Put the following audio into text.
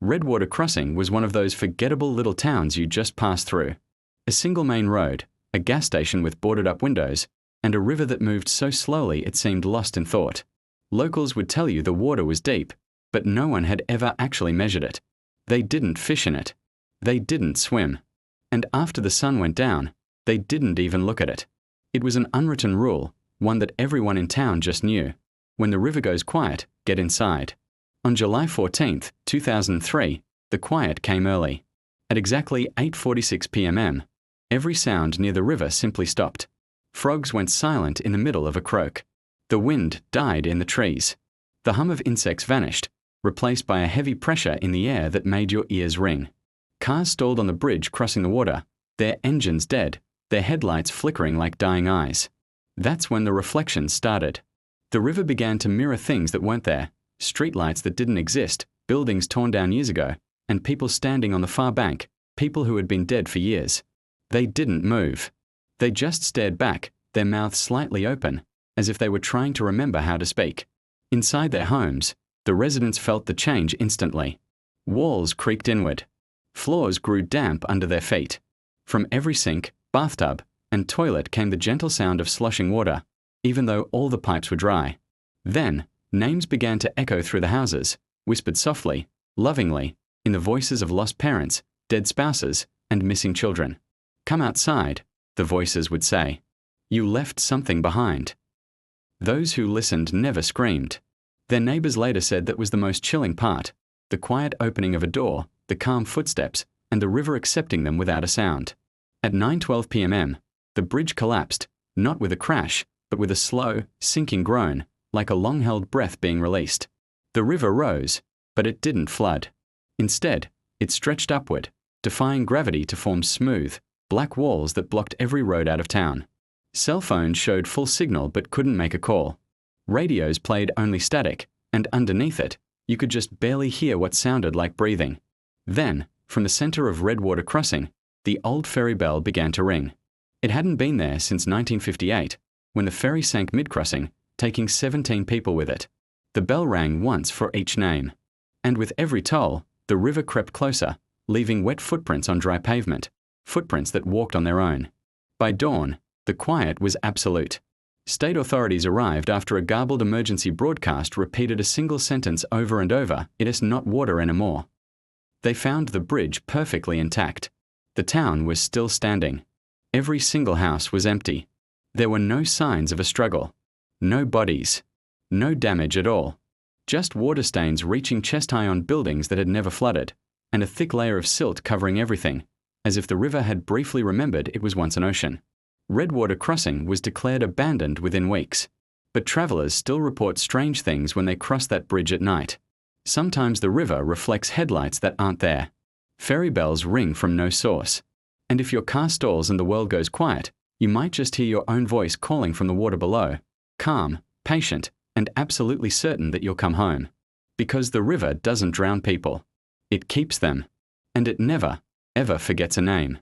Redwater Crossing was one of those forgettable little towns you just passed through. A single main road, a gas station with boarded-up windows, and a river that moved so slowly it seemed lost in thought. Locals would tell you the water was deep, but no one had ever actually measured it. They didn't fish in it. They didn't swim. And after the sun went down, they didn't even look at it. It was an unwritten rule, one that everyone in town just knew. When the river goes quiet, get inside. On July 14, 2003, the quiet came early. At exactly 8:46 p.m, every sound near the river simply stopped. Frogs went silent in the middle of a croak. The wind died in the trees. The hum of insects vanished, replaced by a heavy pressure in the air that made your ears ring. Cars stalled on the bridge crossing the water, their engines dead, their headlights flickering like dying eyes. That's when the reflection started. The river began to mirror things that weren't there, streetlights that didn't exist, buildings torn down years ago, and people standing on the far bank, people who had been dead for years. They didn't move. They just stared back, their mouths slightly open, as if they were trying to remember how to speak. Inside their homes, the residents felt the change instantly. Walls creaked inward. Floors grew damp under their feet. From every sink, bathtub, and toilet came the gentle sound of sloshing water, even though all the pipes were dry. Then, names began to echo through the houses, whispered softly, lovingly, in the voices of lost parents, dead spouses, and missing children. "Come outside," the voices would say. "You left something behind." Those who listened never screamed. Their neighbors later said that was the most chilling part, the quiet opening of a door, the calm footsteps, and the river accepting them without a sound. At 9:12 p.m, the bridge collapsed, not with a crash, but with a slow, sinking groan, like a long-held breath being released. The river rose, but it didn't flood. Instead, it stretched upward, defying gravity to form smooth, black walls that blocked every road out of town. Cell phones showed full signal but couldn't make a call. Radios played only static, and underneath it, you could just barely hear what sounded like breathing. Then, from the center of Redwater Crossing, the old ferry bell began to ring. It hadn't been there since 1958, when the ferry sank mid-crossing, taking 17 people with it. The bell rang once for each name. And with every toll, the river crept closer, leaving wet footprints on dry pavement, footprints that walked on their own. By dawn, the quiet was absolute. State authorities arrived after a garbled emergency broadcast repeated a single sentence over and over, "It is not water anymore." They found the bridge perfectly intact. The town was still standing. Every single house was empty. There were no signs of a struggle. No bodies. No damage at all. Just water stains reaching chest-high on buildings that had never flooded, and a thick layer of silt covering everything, as if the river had briefly remembered it was once an ocean. Redwater Crossing was declared abandoned within weeks, but travelers still report strange things when they cross that bridge at night. Sometimes the river reflects headlights that aren't there. Ferry bells ring from no source. And if your car stalls and the world goes quiet, you might just hear your own voice calling from the water below, calm, patient, and absolutely certain that you'll come home. Because the river doesn't drown people. It keeps them. And it never, ever forgets a name.